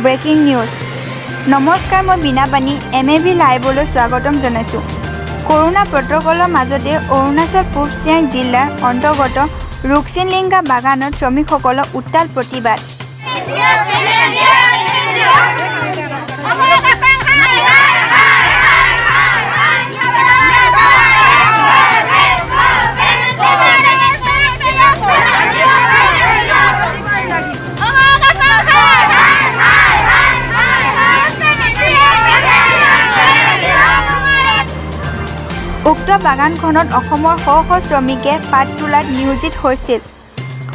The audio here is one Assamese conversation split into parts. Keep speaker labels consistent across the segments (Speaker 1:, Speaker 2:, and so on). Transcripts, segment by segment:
Speaker 1: Breaking news. নমস্কাৰ, মই বীণাপানী MAV লাইভলৈ স্বাগতম জনাইছোঁ। কৰোনা প্ৰট'কলৰ মাজতে অৰুণাচল পূব চিয়াং জিলাৰ অন্তৰ্গত ৰুকছিনলিংগা বাগানত শ্ৰমিকসকলৰ উত্তাল প্ৰতিবাদ। উক্ত বাগানখনত অসমৰ শ শ শ্ৰমিকে পাত তোলাত নিয়োজিত হৈছিল।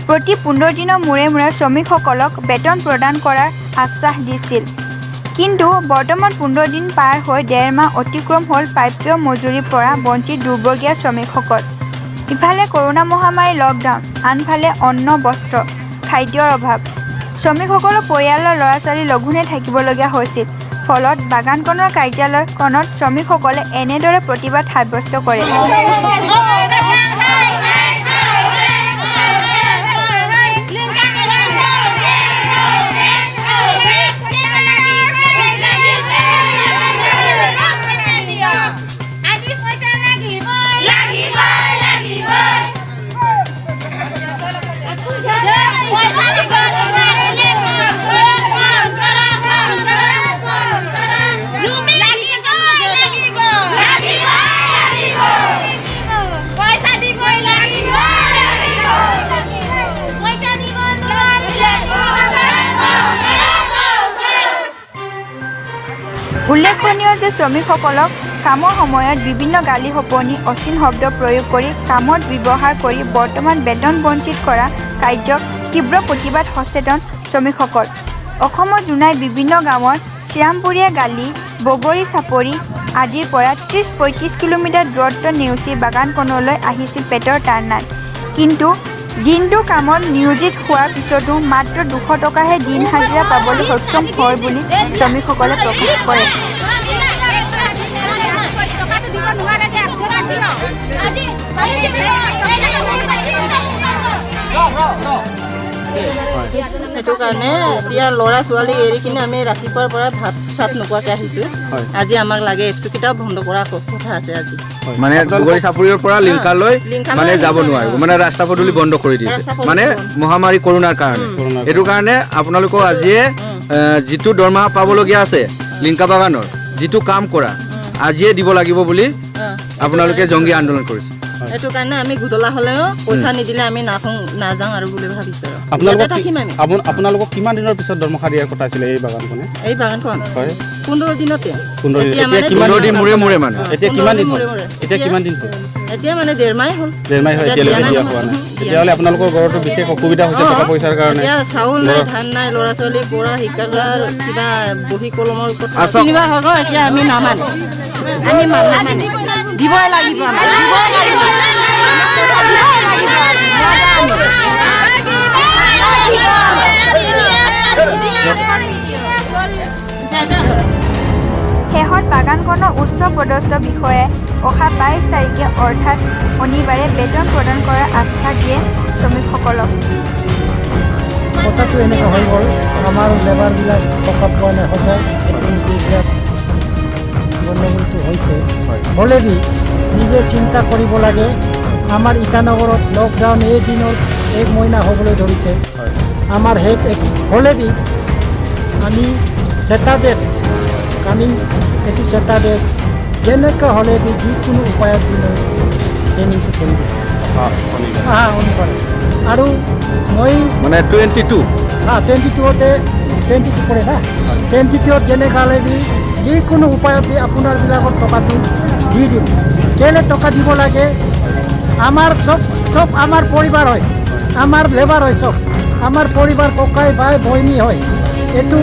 Speaker 1: প্ৰতি 15 দিনৰ মূৰে মূৰে শ্ৰমিকসকলক বেতন প্ৰদান কৰাৰ আশ্বাস দিছিল। কিন্তু বৰ্তমান 15 দিন পাৰ হৈ 1.5 মাহ অতিক্ৰম হ'ল প্ৰাপ্য মজুৰিৰ পৰা বঞ্চিত দুৰ্ভগীয়া শ্ৰমিকসকল। ইফালে কৰোনা মহামাৰী লকডাউন, আনফালে অন্ন বস্ত্ৰ খাদ্যৰ অভাৱ। শ্ৰমিকসকলৰ পৰিয়ালৰ ল'ৰা ছোৱালী লঘোণে থাকিবলগীয়া হৈছিল। ফলত বাগানখনৰ কাৰ্যালয়খনত শ্ৰমিকসকলে এনেদৰে প্ৰতিবাদ সাব্যস্ত কৰে। উল্লেখনীয় যে শ্ৰমিকসকলক কামৰ সময়ত বিভিন্ন গালি সপনি অশ্লীল শব্দ প্ৰয়োগ কৰি কামত ব্যৱহাৰ কৰি বৰ্তমান বেতন বঞ্চিত কৰা কাৰ্যক তীব্ৰ প্ৰতিবাদ সচেতন শ্ৰমিকসকল। অসমৰ জোনাই বিভিন্ন গাঁৱত চিৰামপুৰীয়া গালি, বগৰী চাপৰি আদিৰ পৰা 30-35 কিলোমিটাৰ দূৰত্ব নেওচি বাগানখনলৈ আহিছিল পেটৰ তাড়নাত। কিন্তু দিনটো কামত নিয়োজিত হোৱাৰ পিছতো মাত্ৰ 200 টকাহে দিন হাজিৰা পাবলৈ সক্ষম হয় বুলি শ্ৰমিকসকলে প্ৰকাশ কৰে।
Speaker 2: সেইটো কাৰণে এতিয়া ল'ৰা ছোৱালী এৰি কিনে আমি ৰাতিপুৱাৰ পৰা ভাত চাত নোখোৱাকৈ আহিছোঁ। আজি আমাক লাগে এপচু কিটাও বন্ধ কৰা কথা আছে আজি।
Speaker 3: মানে বগৰী চাপৰিৰ পৰা লিংকালৈ মানে যাব নোৱাৰিব, মানে ৰাস্তা পদূলি বন্ধ কৰি দিছে, মানে মহামাৰী কৰোনাৰ কাৰণে। সেইটো কাৰণে আপোনালোকক আজিয়ে যিটো দৰমহা পাবলগীয়া আছে লিংকা বাগানৰ যিটো কাম কৰা আজিয়ে দিব লাগিব বুলি আপোনালোকে জংগী আন্দোলন কৰিছে।
Speaker 2: সেইটো কাৰণে আমি গুদলা হ'লেও পইচা নিদিলে আমি নাযাওঁ আৰু বুলি ভাবিছোঁ।
Speaker 4: আপোনালোকক কিমান দিনৰ পিছত দৰমহা দিয়াৰ কথা আছিলে এই বাগানখনে?
Speaker 2: এই বাগানখন 15 দিনতে।
Speaker 3: 15 দিন মূৰে মূৰে মানে
Speaker 4: এতিয়া কিমান দিন হ'ল?
Speaker 2: এতিয়া মানে 1.5 মাহ হ'ল।
Speaker 4: 1.5 মাহ হয়, এতিয়ালৈকে দিয়া হোৱা নাই। তেতিয়াহ'লে আপোনালোকৰ ঘৰতো বিশেষ অসুবিধা হৈছে টকা পইচাৰ কাৰণে।
Speaker 2: এতিয়া চাউল নাই, ধান নাই, ল'ৰা ছোৱালী পঢ়া শিক্ষা কৰা কিবা বহী কলমৰ কথা কিনিবা হ'ব। এতিয়া আমি নামানো, আমি দিবই লাগিব,
Speaker 1: শেষত বাগানখনৰ উচ্চ পদস্থ বিষয়াই অহা 22 তাৰিখে অৰ্থাৎ শনিবাৰে বেতন প্ৰদান কৰাৰ আশ্বাস দিয়ে শ্ৰমিকসকলক।
Speaker 5: কথাটো এনেকুৱা হৈ গ'ল, আমাৰ লেবাৰবিলাক টকা পোৱা নাই, সঁচাই গণ্ডগোলটো হৈছে। হ'লেবি নিজে চিন্তা কৰিব লাগে। আমাৰ ইটানগৰত লকডাউন এই দিনত 1 মহিনা হ'বলৈ ধৰিছে। আমাৰ হ'লেবি আমি ছেটাৰডে কামিং এইটো ছেটাৰডে যেনেকৈ হ'লেবি যিকোনো উপায়ত ট্ৰেইনিংটো কৰিব শনিবাৰে। আৰু মই মানে 22 কৰে না, 22 যেনেকৈ হ'লেবি যিকোনো উপায়ত আপোনাৰবিলাকৰ টকাটো দি দিম। কেলৈ টকা দিব লাগে? আমাৰ চব আমাৰ পৰিবাৰ হয়, আমাৰ লেবাৰ হয়, চব আমাৰ পৰিবাৰ, ককাই ভাই ভনী হয়। এইটো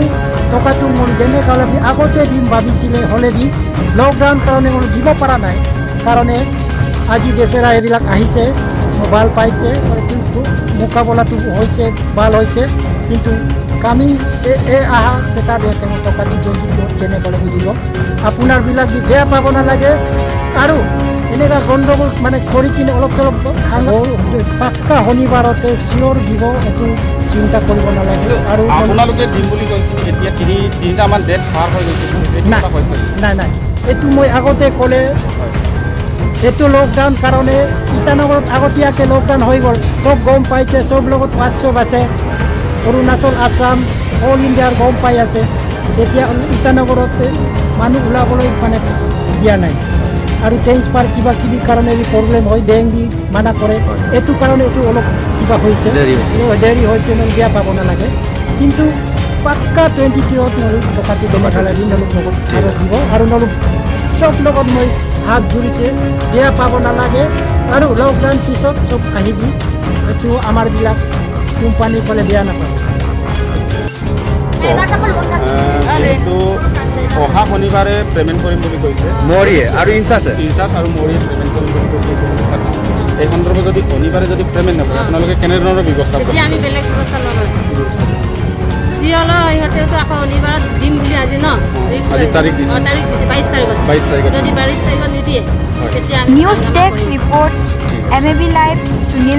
Speaker 5: টকাটো মোৰ যেনেকৈ হ'লে আগতে দিম ভাবিছিলে, হ'লেবি লকডাউন কাৰণে মই দিব পৰা নাই। কাৰণে আজি বেচেৰা এইবিলাক আহিছে, ভাল পাইছে, মোকাবিলাটো হৈছে, ভাল হৈছে। কিন্তু কামিং আহা ছেটাৰডে তেওঁ টকাটো যেনেকৈ দিব। আপোনাৰবিলাক বেয়া পাব নালাগে। আৰু এনেকুৱা গণ্ডগোল মানে কৰি কিনে অলপ চলপ পাক্কা শনিবাৰতে চিঞৰ দিব, এইটো চিন্তা কৰিব নালাগে আৰু
Speaker 4: আপোনালোকে দিম বুলি কৈছিল এতিয়া তিনিটামান ডেট পাৰ হৈ গৈছে
Speaker 5: নাই নাই নাই এইটো মই আগতে ক'লে এইটো লকডাউন কাৰণে ইটানগৰত আগতীয়াকৈ লকডাউন হৈ গ'ল চব গম পাইছে চব লগত হোৱাটছএপ আছে অৰুণাচল আছাম অল ইণ্ডিয়াৰ গম পাই আছে তেতিয়া ইটানগৰত মানুহ ওলাবলৈ মানে দিয়া নাই আৰু ট্ৰেন্সফাৰ কিবা কিবি কাৰণে প্ৰব্লেম হয় বেংক দি মানা কৰে এইটো কাৰণে এইটো অলপ কিবা হৈছে দেৰি হৈছে মানে বেয়া পাব নালাগে কিন্তু পাক্কা 23ত মই টকাটো মেঘালয় দি নলুক লগত আৰু দিব আৰু নলুক চব লগত মই হাত জুৰিছে বেয়া পাব নালাগে আৰু লকডাউন পিছত চব আহিবি এইটো আমাৰবিলাক কোম্পানী ক'লে বেয়া নাপাব
Speaker 4: যিহেতু অহা শনিবাৰে পে'মেণ্ট কৰিম বুলি কৈছে
Speaker 3: মৰিয়ে আৰু ইনচাৰ্জ
Speaker 4: আৰু মৰিয়ে পে'মেণ্ট কৰিম বুলি কৈছে এই সন্দৰ্ভত যদি শনিবাৰে যদি পে'মেণ্ট নকৰে আপোনালোকে কেনেধৰণৰ ব্যৱস্থা কৰিব
Speaker 2: আমি বেলেগ ব্যৱস্থা ল'ব যি হ'লেও সিহঁতেতো আকৌ শনিবাৰত দিম বুলি আজি ন
Speaker 4: আজি তাৰিখ দিছে
Speaker 2: তাৰিখ দিছে 22 তাৰিখত যদি 22 তাৰিখত নিদিয়ে তেতিয়া
Speaker 1: news desk report MAB live Sunil